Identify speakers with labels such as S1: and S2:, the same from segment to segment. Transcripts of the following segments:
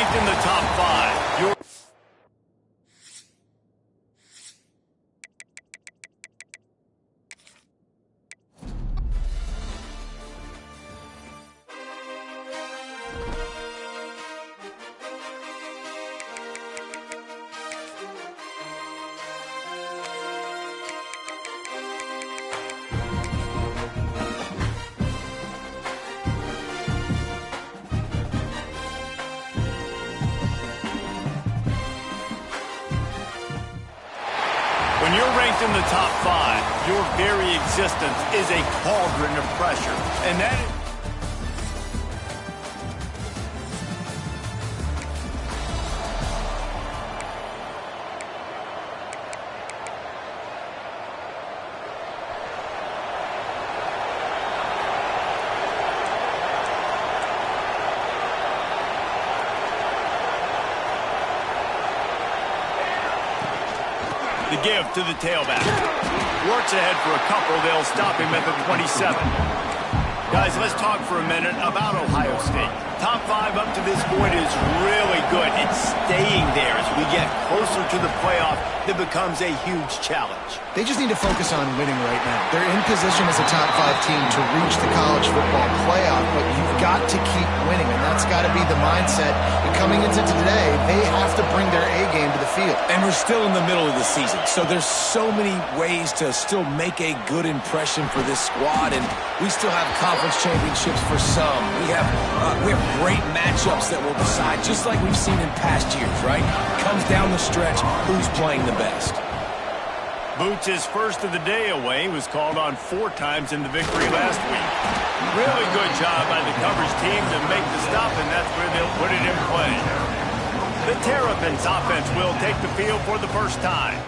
S1: ranked in the top 5. You're When you're ranked in the top 5, your very existence is a cauldron of pressure. And that is... The give to the tailback. Works ahead for a couple. They'll stop him at the 27. Guys, let's talk for a minute about Ohio State. Top 5 up to this point is really good. It's staying there as we get closer to the playoff that becomes a huge challenge.
S2: They just need to focus on winning right now. They're in position as a top 5 team to reach the college football playoff, but you've got to keep winning, and that's got to be the mindset. And coming into today, they have to bring their A game to the field.
S3: And we're still in the middle of the season, so there's so many ways to still make a good impression for this squad, and we still have conference championships for some. We have great matchups that will decide, just like we've seen in past years, right? Comes down the stretch, who's playing the best.
S1: Boots' first of the day away was called on 4 times in the victory last week. Really good job by the coverage team to make the stop, and that's where they'll put it in play. The Terrapins offense will take the field for the first time.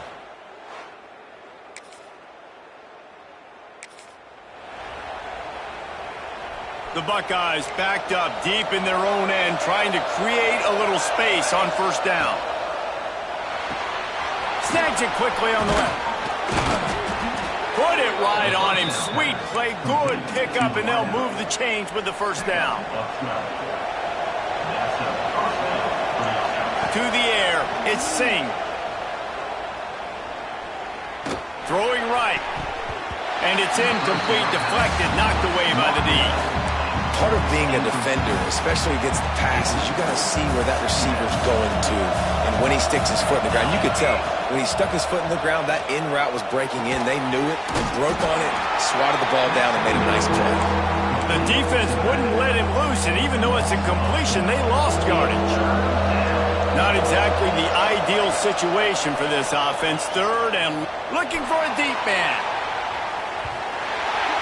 S1: The Buckeyes backed up deep in their own end, trying to create a little space on first down. Snags it quickly on the left. Put it right on him. Sweet play, good pickup, and they'll move the chains with the first down. To the air, it's Singh. Throwing right. And it's incomplete, deflected, knocked away by the D.
S3: Part of being a defender, especially against the pass, is you got to see where that receiver's going to. And when he sticks his foot in the ground, you could tell. When he stuck his foot in the ground, that in route was breaking in. They knew it and broke on it, swatted the ball down, and made a nice play.
S1: The defense wouldn't let him loose, and even though it's a completion, they lost yardage. Not exactly the ideal situation for this offense. Third and looking for a deep man.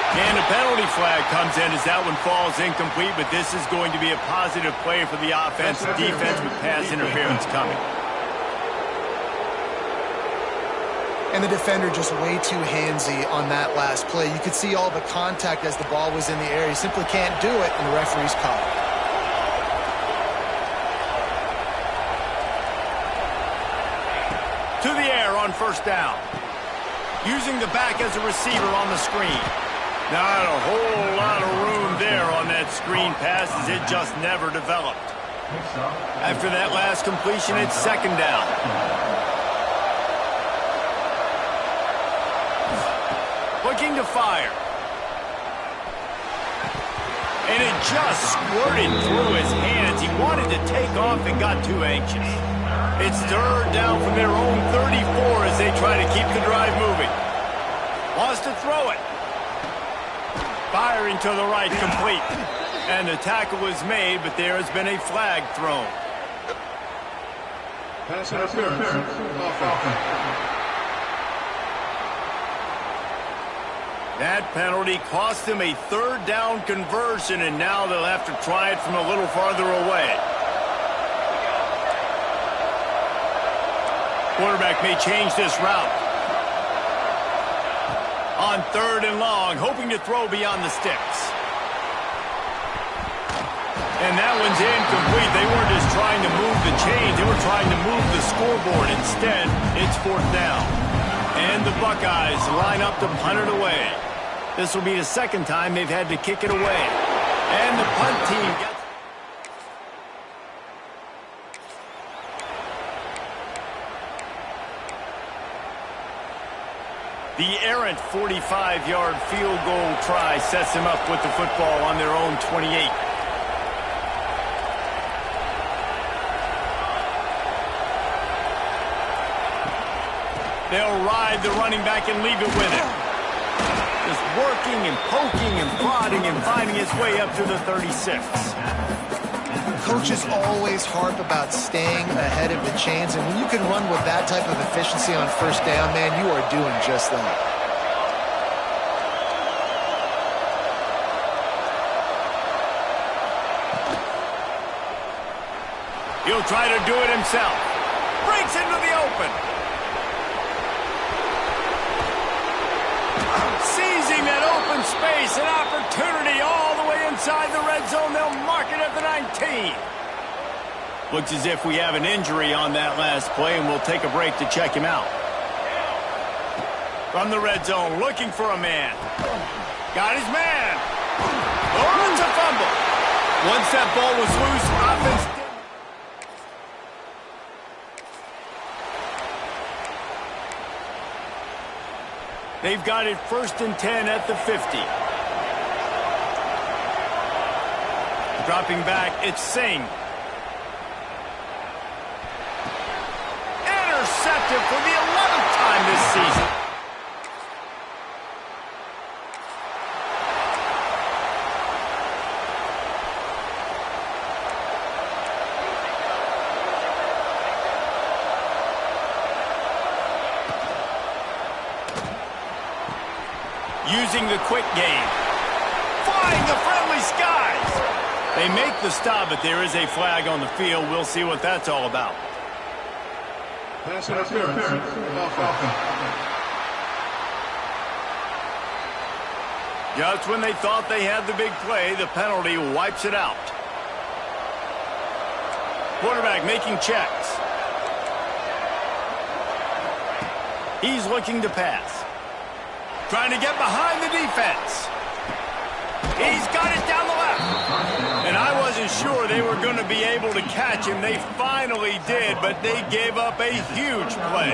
S1: And a penalty flag comes in as that one falls incomplete, but this is going to be a positive play for the offense. Defense with pass interference coming.
S2: And the defender just way too handsy on that last play. You could see all the contact as the ball was in the air. He simply can't do it, and the referee's caught it.
S1: To the air on first down. Using the back as a receiver on the screen. Not a whole lot of room there on that screen pass as it just never developed. After that last completion, it's second down. Looking to fire. And it just squirted through his hands. He wanted to take off and got too anxious. It's third down from their own 34 as they try to keep the drive moving. Wants to throw it. Firing to the right, complete. And the tackle was made, but there has been a flag thrown.
S4: Pass interference.
S1: That penalty cost them a third down conversion, and now they'll have to try it from a little farther away. Quarterback may change this route. On third and long, hoping to throw beyond the sticks. And that one's incomplete. They weren't just trying to move the chains. They were trying to move the scoreboard. Instead, it's fourth down. And the Buckeyes line up to punt it away. This will be the second time they've had to kick it away. And the punt team gets... The errant 45-yard field goal try sets them up with the football on their own 28. They'll ride the running back and leave it with him. Just working and poking and prodding and finding his way up to the 36.
S2: Coaches always harp about staying ahead of the chains, and when you can run with that type of efficiency on first down, man, you are doing just that.
S1: He'll try to do it himself. Breaks into the open. Seizing that open space, an opportunity all the way inside the red zone. They'll mark it at the 19. Looks as if we have an injury on that last play, and we'll take a break to check him out. From the red zone, looking for a man. Got his man. Oh, it's a fumble. Once that ball was loose, offense didn't. They've got it 1st and 10 at the 50. Dropping back, it's Singh. Intercepted for the 11th time this season. Using the quick game. Flying the friendly skies. They make the stop, but there is a flag on the field. We'll see what that's all about.
S4: Pass interference.
S1: Just when they thought they had the big play, the penalty wipes it out. Quarterback making checks. He's looking to pass. Trying to get behind the defense. He's got it down the left. And I wasn't sure they were going to be able to catch him. They finally did, but they gave up a huge play.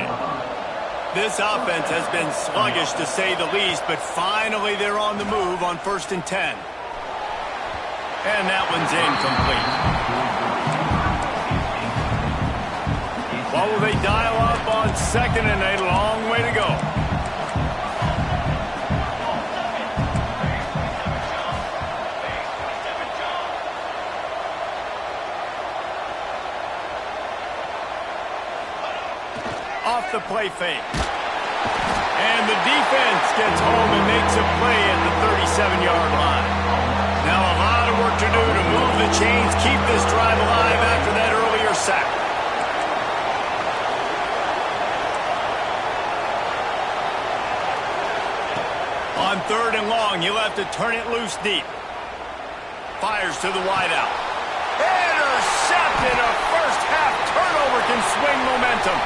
S1: This offense has been sluggish, to say the least, but finally they're on the move on 1st and 10. And that one's incomplete. What will they dial up on 2nd and a long way to go? Off the play fake. And the defense gets home and makes a play at the 37-yard line. Now a lot of work to do to move the chains, keep this drive alive after that earlier sack. On 3rd and long, he'll have to turn it loose deep. Fires to the wideout. Intercepted. A first-half turnover can swing momentum.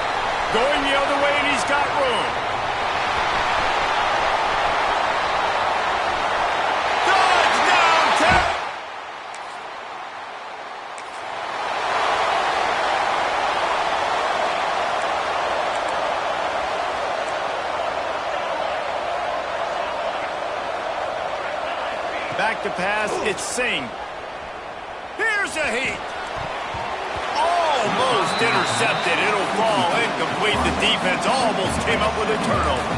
S1: Going the other way, and he's got room. Touchdown! Back to pass, it's Singh. Here's a heat. Almost intercepted. It'll fall incomplete. The defense almost came up with a turnover.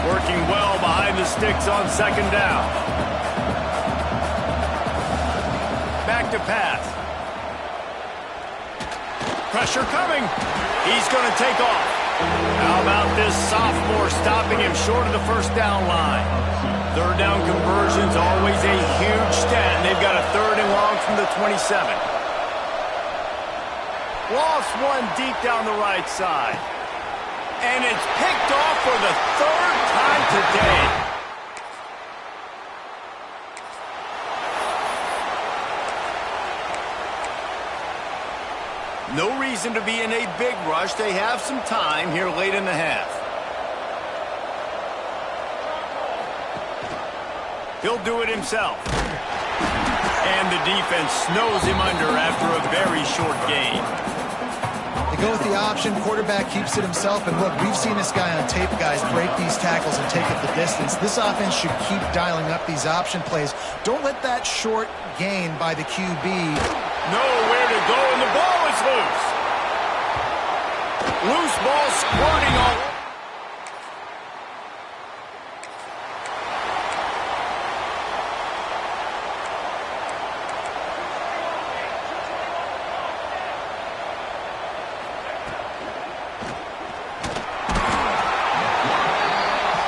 S1: Working well behind the sticks on 2nd down. Back to pass. Pressure coming. He's going to take off. How about this sophomore stopping him short of the 1st down line? 3rd down conversion's always a huge stat, and they've got a 3rd and long from the 27. Lost one deep down the right side. And it's picked off for the 3rd time today. No reason to be in a big rush. They have some time here late in the half. He'll do it himself. And the defense snows him under after a very short game.
S2: They go with the option. Quarterback keeps it himself. And look, we've seen this guy on tape, guys, break these tackles and take it the distance. This offense should keep dialing up these option plays. Don't let that short gain by the QB.
S1: Nowhere to go, and the ball is loose. Loose ball squirting all over.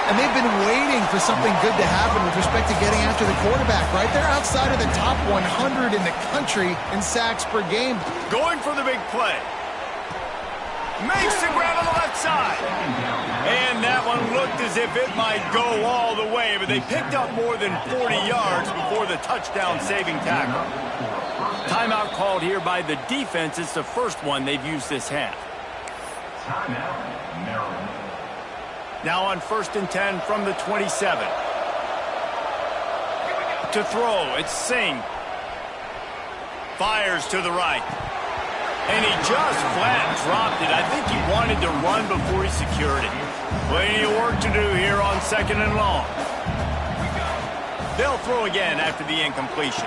S2: And they've been waiting for something good to happen with respect to getting after the quarterback, right? They're outside of the top 100 in the country in sacks per game.
S1: Going for the big play. Makes the grab on the left side. And that one looked as if it might go all the way, but they picked up more than 40 yards before the touchdown-saving tackle. Timeout called here by the defense. It's the first one they've used this half.
S4: Timeout, Maryland.
S1: Now on 1st and 10 from the 27. To throw, it's Singh. Fires to the right. And he just flat dropped it. I think he wanted to run before he secured it. Plenty of work to do here on 2nd and long. They'll throw again after the incompletion.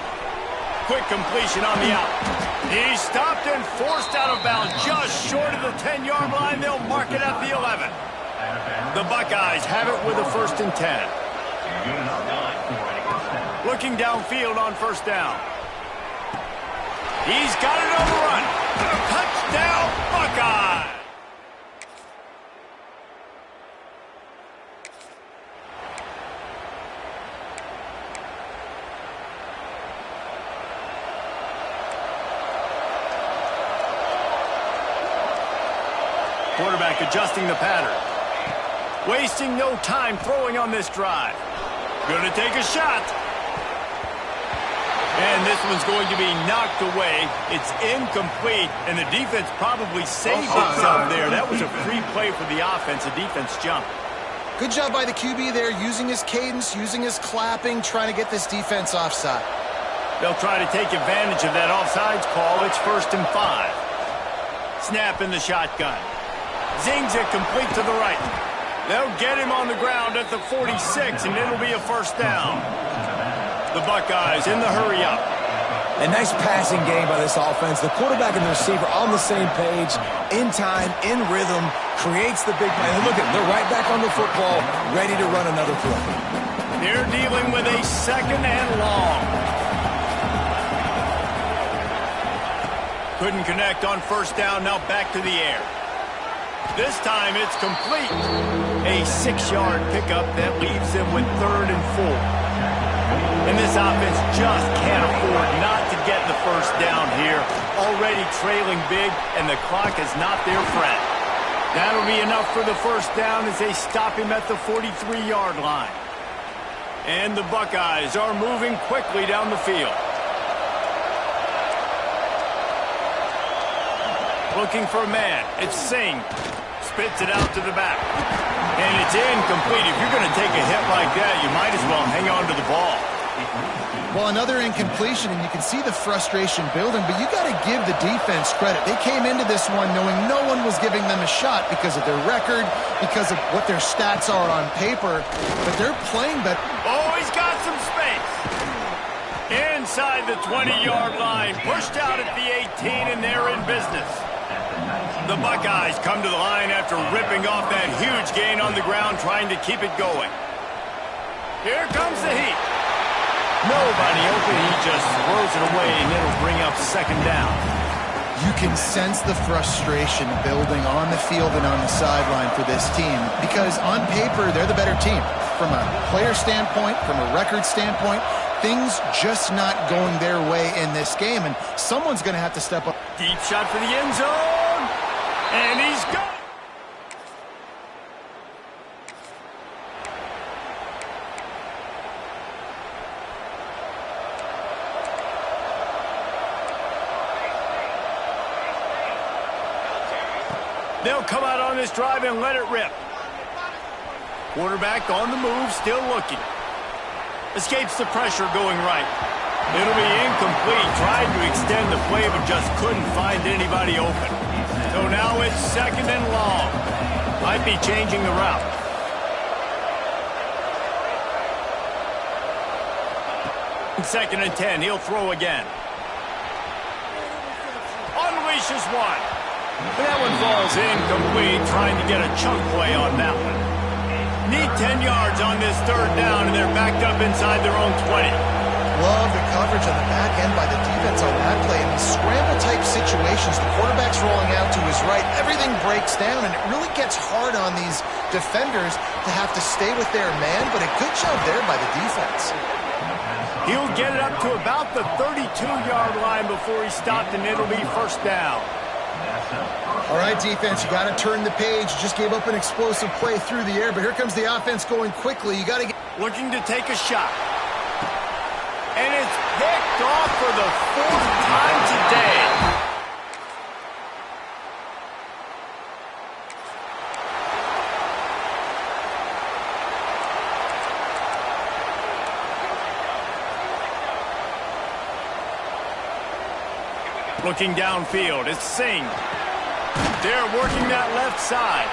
S1: Quick completion on the out. He stopped and forced out of bounds just short of the 10-yard line. They'll mark it at the 11. The Buckeyes have it with a 1st and 10. Looking downfield on 1st down. He's got it on the run. Touchdown, Buckeye! Quarterback adjusting the pattern. Wasting no time throwing on this drive. Gonna take a shot. And this one's going to be knocked away. It's incomplete, and the defense probably saved itself there. That was a free play for the offense, a defense jump.
S2: Good job by the QB there, using his cadence, using his clapping, trying to get this defense offside.
S1: They'll try to take advantage of that offsides call. It's 1st and 5. Snap in the shotgun. Zings it complete to the right. They'll get him on the ground at the 46, and it'll be a 1st down. The Buckeyes in the hurry-up.
S3: A nice passing game by this offense. The quarterback and the receiver on the same page, in time, in rhythm, creates the big play. And look at, they're right back on the football, ready to run another play.
S1: They're dealing with a 2nd and long. Couldn't connect on 1st down, now back to the air. This time it's complete. A 6-yard pickup that leaves them with 3rd and 4. And this offense just can't afford not to get the 1st down here. Already trailing big, and the clock is not their friend. That'll be enough for the 1st down as they stop him at the 43-yard line. And the Buckeyes are moving quickly down the field. Looking for a man. It's Singh. Spits it out to the back. And it's incomplete. If you're going to take a hit like that, you might as well hang on to the ball.
S2: Well, another incompletion, and you can see the frustration building, but you got to give the defense credit. They came into this one knowing no one was giving them a shot because of their record, because of what their stats are on paper, but they're playing better.
S1: Oh, he's got some space. Inside the 20-yard line, pushed out at the 18, and they're in business. The Buckeyes come to the line after ripping off that huge gain on the ground, trying to keep it going. Here comes the heat. Nobody open, he just throws it away, and it'll bring up 2nd down.
S2: You can sense the frustration building on the field and on the sideline for this team because on paper, they're the better team. From a player standpoint, from a record standpoint, things just not going their way in this game, and someone's going to have to step up.
S1: Deep shot for the end zone, and he's gone. They'll come out on this drive and let it rip. Quarterback on the move, still looking. Escapes the pressure going right. It'll be incomplete. Tried to extend the play, but just couldn't find anybody open. So now it's second and long. Might be changing the route. Second and 10. He'll throw again. Unleashes one. That one falls incomplete, trying to get a chunk play on that one. Need 10 yards on this third down, and they're backed up inside their own 20.
S2: Love the coverage on the back end by the defense on that play. In these scramble-type situations, the quarterback's rolling out to his right. Everything breaks down, and it really gets hard on these defenders to have to stay with their man, but a good job there by the defense.
S1: He'll get it up to about the 32-yard line before he's stopped, and it'll be first down.
S2: All right, defense, you got to turn the page. You just gave up an explosive play through the air, but here comes the offense going quickly. You got to get...
S1: Looking to take a shot. And it's picked off for the fourth time today. Looking downfield, it's Singh. They're working that left side.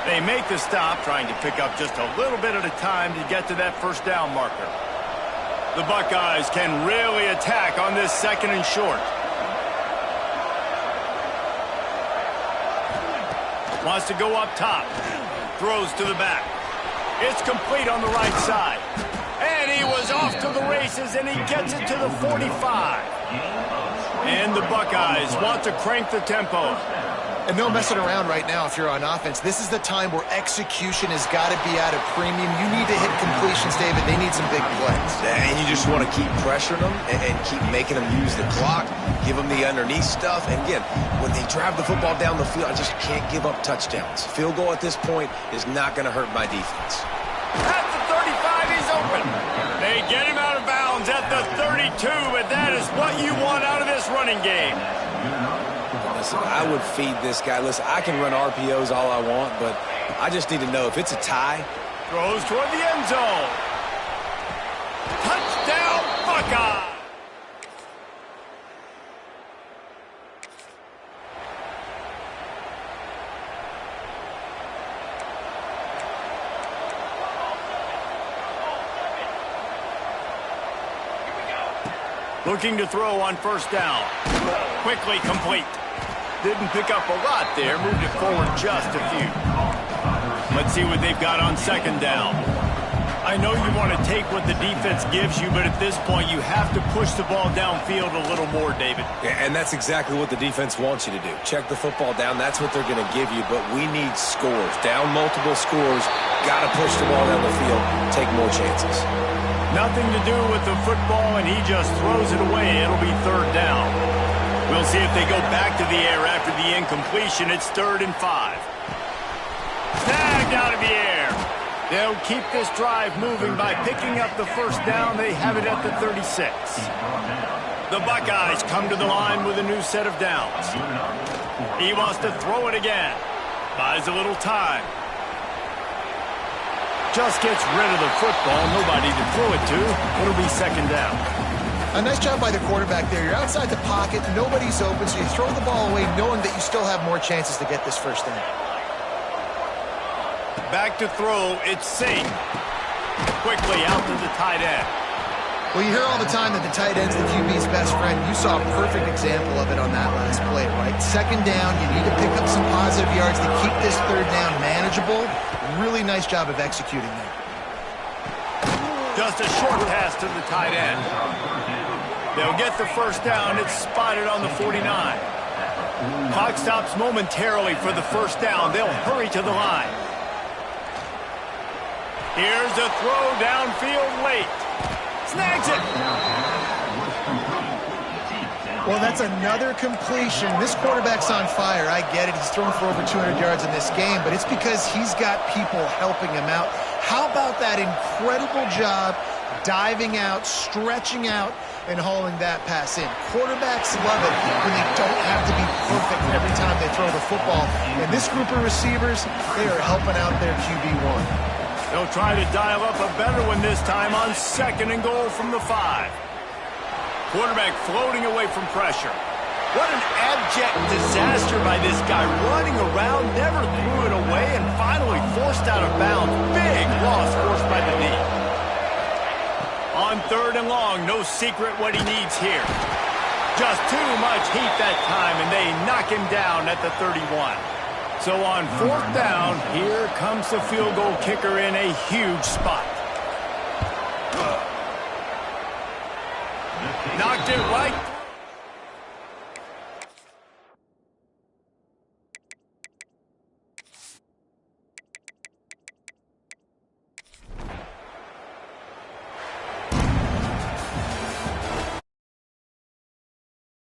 S1: They make the stop, trying to pick up just a little bit at a time to get to that first down marker. The Buckeyes can really attack on this second and short. Wants to go up top. Throws to the back. It's complete on the right side. And he was off to the races, and he gets it to the 45. And the Buckeyes want to crank the tempo.
S2: And no messing around right now if you're on offense. This is the time where execution has got to be at a premium. You need to hit completions, David. They need some big plays.
S3: And you just want to keep pressuring them and keep making them use the clock, give them the underneath stuff. And again, when they drive the football down the field, I just can't give up touchdowns. Field goal at this point is not going to hurt my defense.
S1: At the 35, he's open. They get him out of bounds at the 32, but that is what you want out of this running game.
S3: Listen, I would feed this guy. Listen, I can run RPOs all I want, but I just need to know if it's a tie.
S1: Throws toward the end zone. Touchdown, Buckeye. Looking to throw on first down. Quickly complete. Didn't pick up a lot there. Moved it forward just a few. Let's see what they've got on second down. I know you want to take what the defense gives you, but at this point you have to push the ball downfield a little more, David.
S3: Yeah, and that's exactly what the defense wants you to do. Check the football down. That's what they're going to give you, but we need scores. Down multiple scores. Got to push the ball down the field. Take more chances.
S1: Nothing to do with the football, and he just throws it away. It'll be third down. We'll see if they go back to the air after the incompletion. It's 3rd and 5. Snagged out of the air. They'll keep this drive moving by picking up the first down. They have it at the 36. The Buckeyes come to the line with a new set of downs. He wants to throw it again. Buys a little time. Just gets rid of the football. Nobody to throw it to. It'll be second down.
S2: A nice job by the quarterback there. You're outside the pocket. Nobody's open, so you throw the ball away knowing that you still have more chances to get this first down.
S1: Back to throw. It's Singh. Quickly out to the tight end.
S2: Well, you hear all the time that the tight end's the QB's best friend. You saw a perfect example of it on that last play, right? Second down, you need to pick up some positive yards to keep this third down manageable. Really nice job of executing there.
S1: Just a short pass to the tight end. They'll get the first down. It's spotted on the 49. Clock stops momentarily for the first down. They'll hurry to the line. Here's a throw downfield late. Snags it.
S2: Well, that's another completion. This quarterback's on fire. I get it. He's thrown for over 200 yards in this game, but it's because he's got people helping him out. How about that incredible job diving out, stretching out, and hauling that pass in? Quarterbacks love it when they don't have to be perfect every time they throw the football. And this group of receivers, they are helping out their QB1.
S1: They'll try to dial up a better one this time on 2nd and goal from the 5. Quarterback floating away from pressure. What an abject disaster by this guy. Running around, never threw it away, and finally forced out of bounds. Big loss forced by the knee. On 3rd and long, no secret what he needs here. Just too much heat that time, and they knock him down at the 31. So on 4th down, here comes the field goal kicker in a huge spot. Knocked it right